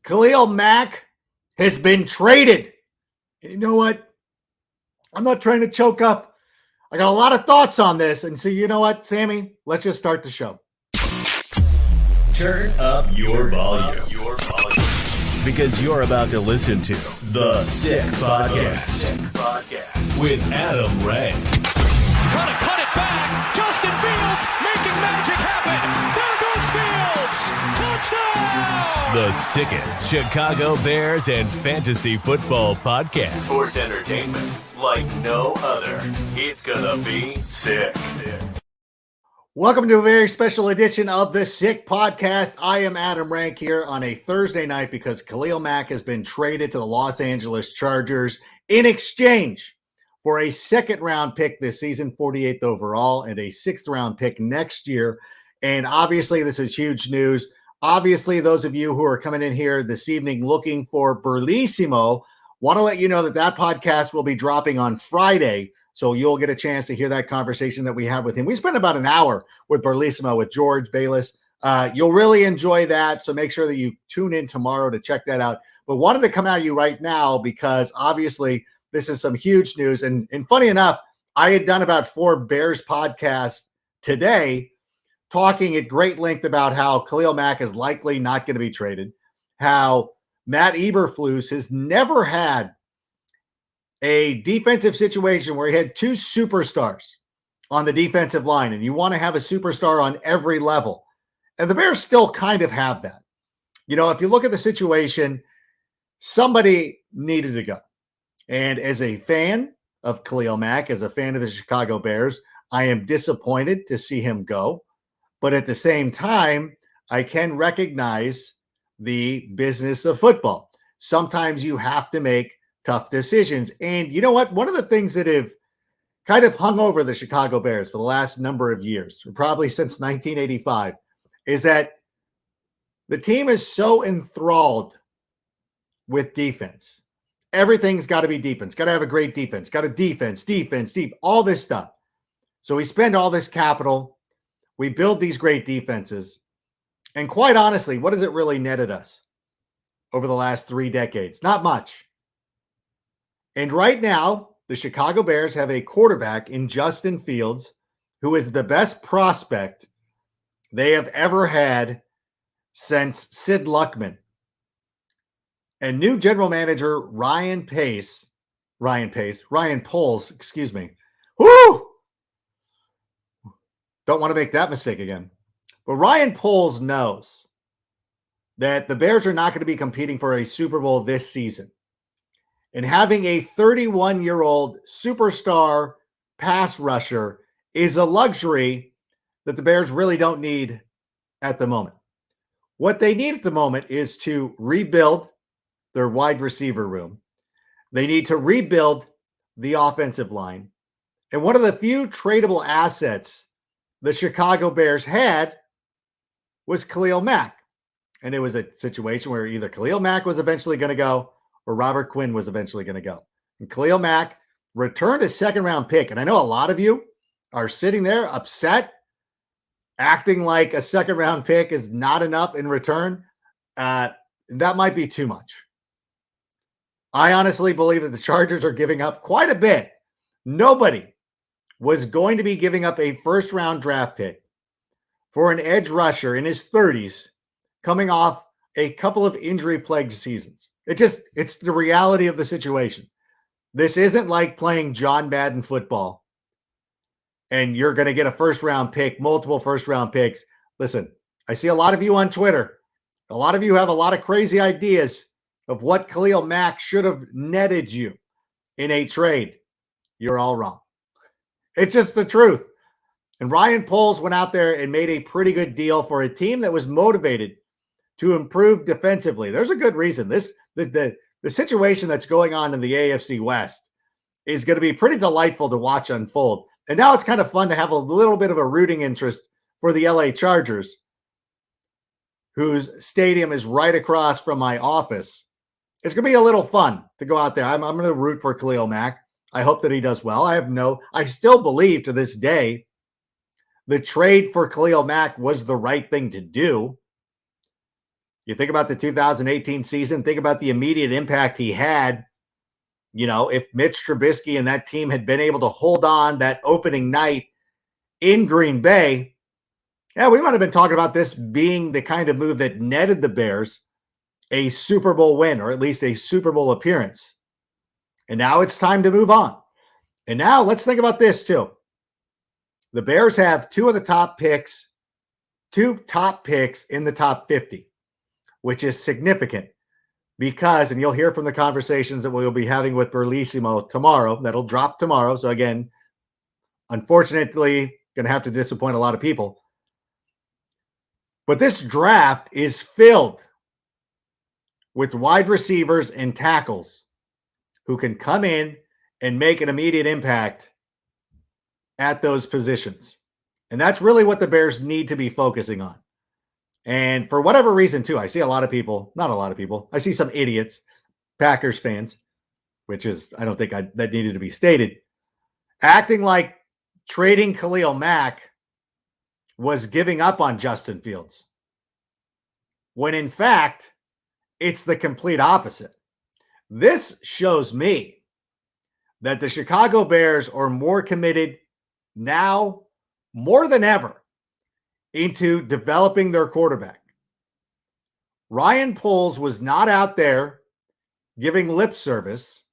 Khalil Mack has been traded. And you know what? I'm not trying to choke up. I got a lot of thoughts on this. And so, you know what, Sammy? Let's just start the show. Turn up your volume. Because you're about to listen to The Sick Podcast with Adam Ray. Trying to cut it back. Justin Fields making magic happen. There goes Fields. Touchdown! The sickest Chicago Bears and fantasy football podcast. Sports entertainment like no other. It's gonna be sick. Welcome to a very special edition of the Sick Podcast. I am Adam Rank here on a Thursday night because Khalil Mack has been traded to the Los Angeles Chargers in exchange for a second-round pick this season, 48th overall, and a sixth-round pick next year. And obviously, this is huge news. Obviously, those of you who are coming in here this evening looking for Berlissimo, want to let you know that that podcast will be dropping on Friday. So you'll get a chance to hear that conversation that we had with him. We spent about an hour with Berlissimo, with George Bayless. You'll really enjoy that. So make sure that you tune in tomorrow to check that out. But wanted to come at you right now because obviously this is some huge news. And funny enough, I had done about 4 Bears podcasts today talking at great length about how Khalil Mack is likely not going to be traded, how Matt Eberflus has never had a defensive situation where he had 2 superstars on the defensive line, and you want to have a superstar on every level. And the Bears still kind of have that. You know, if you look at the situation, somebody needed to go. And as a fan of Khalil Mack, as a fan of the Chicago Bears, I am disappointed to see him go. But at the same time, I can recognize the business of football. Sometimes you have to make tough decisions. And you know what? One of the things that have kind of hung over the Chicago Bears for the last number of years, or probably since 1985, is that the team is so enthralled with defense. Everything's got to be defense. Got to have a great defense. Got a defense, all this stuff. So we spend all this capital. We build these great defenses. And quite honestly, what has it really netted us over the last 3 decades? Not much. And right now, the Chicago Bears have a quarterback in Justin Fields who is the best prospect they have ever had since Sid Luckman. And new general manager Ryan Poles, excuse me. Woo! Don't want to make that mistake again. But Ryan Poles knows that the Bears are not going to be competing for a Super Bowl this season. And having a 31-year-old superstar pass rusher is a luxury that the Bears really don't need at the moment. What they need at the moment is to rebuild their wide receiver room. They need to rebuild the offensive line. And one of the few tradable assets the Chicago Bears had was Khalil Mack. And it was a situation where either Khalil Mack was eventually going to go or Robert Quinn was eventually going to go. And Khalil Mack returned a second-round pick. And I know a lot of you are sitting there upset, acting like a second-round pick is not enough in return. That might be too much. I honestly believe that the Chargers are giving up quite a bit. Nobody was going to be giving up a first-round draft pick for an edge rusher in his 30s coming off a couple of injury-plagued seasons. It's the reality of the situation. This isn't like playing John Madden football and you're going to get a first-round pick, multiple first-round picks. Listen, I see a lot of you on Twitter. A lot of you have a lot of crazy ideas of what Khalil Mack should have netted you in a trade. You're all wrong. It's just the truth. And Ryan Poles went out there and made a pretty good deal for a team that was motivated to improve defensively. There's a good reason. The situation that's going on in the AFC West is going to be pretty delightful to watch unfold. And now it's kind of fun to have a little bit of a rooting interest for the LA Chargers, whose stadium is right across from my office. It's going to be a little fun to go out there. I'm going to root for Khalil Mack. I hope that he does well. I still believe to this day the trade for Khalil Mack was the right thing to do. You think about the 2018 season, think about the immediate impact he had. If Mitch Trubisky and that team had been able to hold on that opening night in Green Bay, yeah, we might have been talking about this being the kind of move that netted the Bears a Super Bowl win, or at least a Super Bowl appearance. And now it's time to move on. And now let's think about this too. The Bears have two top picks in the top 50, which is significant because, and you'll hear from the conversations that we'll be having with Berlissimo tomorrow, that'll drop tomorrow. So again, unfortunately, going to have to disappoint a lot of people. But this draft is filled with wide receivers and tackles who can come in and make an immediate impact at those positions. And that's really what the Bears need to be focusing on. And for whatever reason, too, I see a lot of people, not a lot of people, I see some idiots, Packers fans, which is, I don't think that needed to be stated, acting like trading Khalil Mack was giving up on Justin Fields, when in fact, it's the complete opposite. This shows me that the Chicago Bears are more committed now, more than ever, into developing their quarterback. Ryan Poles was not out there giving lip service,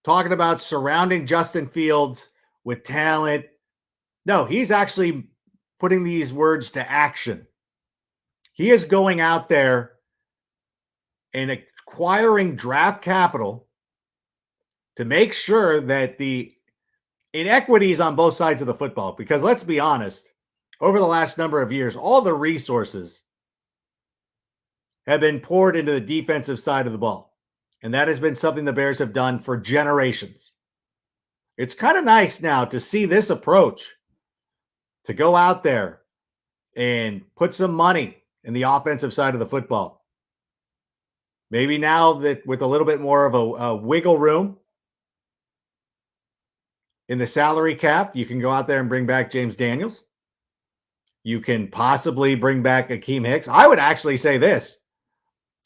talking about surrounding Justin Fields with talent. No, he's actually putting these words to action. He is going out there and acquiring draft capital to make sure that the inequities on both sides of the football, because let's be honest, over the last number of years, all the resources have been poured into the defensive side of the ball. And that has been something the Bears have done for generations. It's kind of nice now to see this approach, to go out there and put some money in the offensive side of the football. Maybe now that with a little bit more of a wiggle room in the salary cap, you can go out there and bring back James Daniels. You can possibly bring back Akeem Hicks. I would actually say this.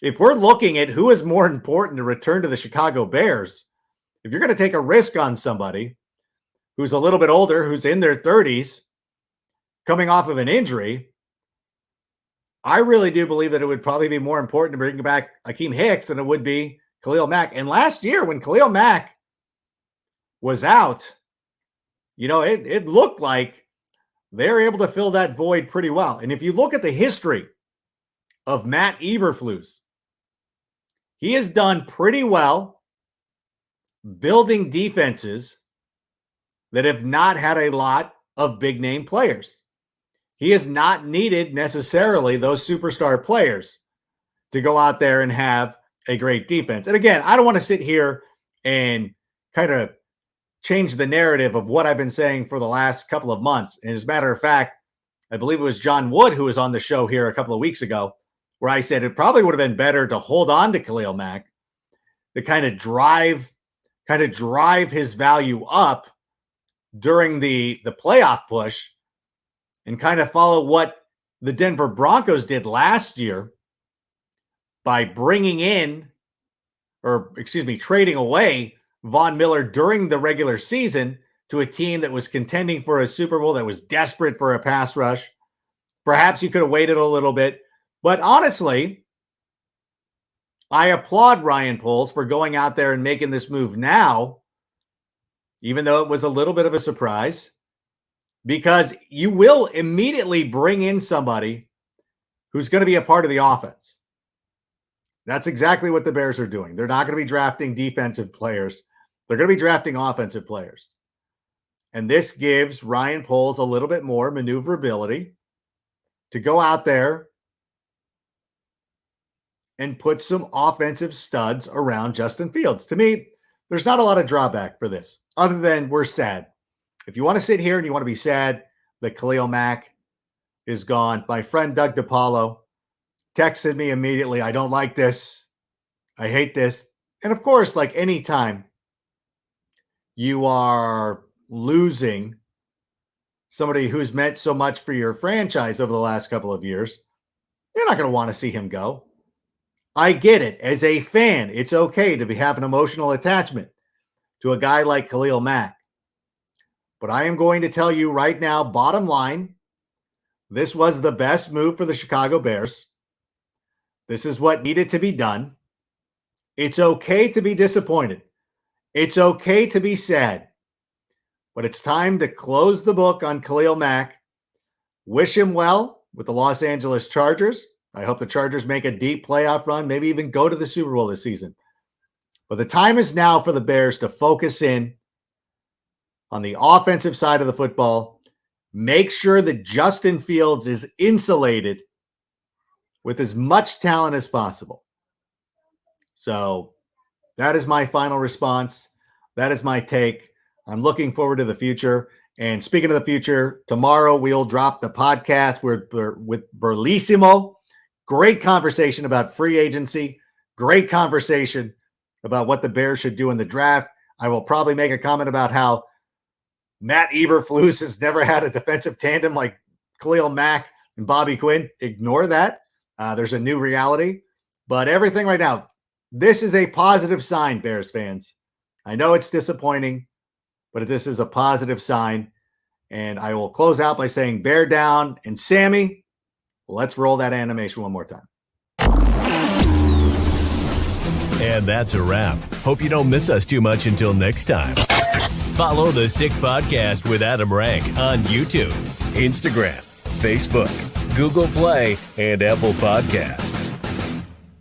If we're looking at who is more important to return to the Chicago Bears, if you're going to take a risk on somebody who's a little bit older, who's in their 30s, coming off of an injury, I really do believe that it would probably be more important to bring back Akeem Hicks than it would be Khalil Mack. And last year, when Khalil Mack was out, it looked like they were able to fill that void pretty well. And if you look at the history of Matt Eberflus, he has done pretty well building defenses that have not had a lot of big name players. He has not needed necessarily those superstar players to go out there and have a great defense. And again, I don't want to sit here and kind of change the narrative of what I've been saying for the last couple of months. And as a matter of fact, I believe it was John Wood who was on the show here a couple of weeks ago, where I said it probably would have been better to hold on to Khalil Mack to kind of drive his value up during the playoff push and kind of follow what the Denver Broncos did last year by trading away Von Miller during the regular season to a team that was contending for a Super Bowl, that was desperate for a pass rush. Perhaps you could have waited a little bit. But honestly, I applaud Ryan Poles for going out there and making this move now, even though it was a little bit of a surprise, because you will immediately bring in somebody who's going to be a part of the offense. That's exactly what the Bears are doing. They're not going to be drafting defensive players. They're going to be drafting offensive players. And this gives Ryan Poles a little bit more maneuverability to go out there and put some offensive studs around Justin Fields. To me, there's not a lot of drawback for this, other than we're sad. If you want to sit here and you want to be sad that Khalil Mack is gone, my friend Doug DiPaolo texted me immediately, I don't like this. I hate this. And of course, like any time you are losing somebody who's meant so much for your franchise over the last couple of years, You're not going to want to see him go. I get it. As a fan, it's okay to have an emotional attachment to a guy like Khalil Mack. But I am going to tell you right now, bottom line, this was the best move for the Chicago Bears. This is what needed to be done. It's okay to be disappointed. It's okay to be sad. But it's time to close the book on Khalil Mack. Wish him well with the Los Angeles Chargers. I hope the Chargers make a deep playoff run, maybe even go to the Super Bowl this season. But the time is now for the Bears to focus in on the offensive side of the football. Make sure that Justin Fields is insulated with as much talent as possible. So that is my final response. That is my take. I'm looking forward to the future. And speaking of the future, tomorrow we'll drop the podcast with Berlissimo. Great conversation about free agency. Great conversation about what the Bears should do in the draft. I will probably make a comment about how Matt Eberflus has never had a defensive tandem like Khalil Mack and Bobby Quinn. Ignore that. There's a new reality. But everything right now, this is a positive sign, Bears fans. I know it's disappointing, but this is a positive sign. And I will close out by saying bear down. And Sammy, let's roll that animation one more time. And that's a wrap. Hope you don't miss us too much until next time. Follow the Sick Podcast with Adam Rank on YouTube, Instagram, Facebook, Google Play, and Apple Podcasts.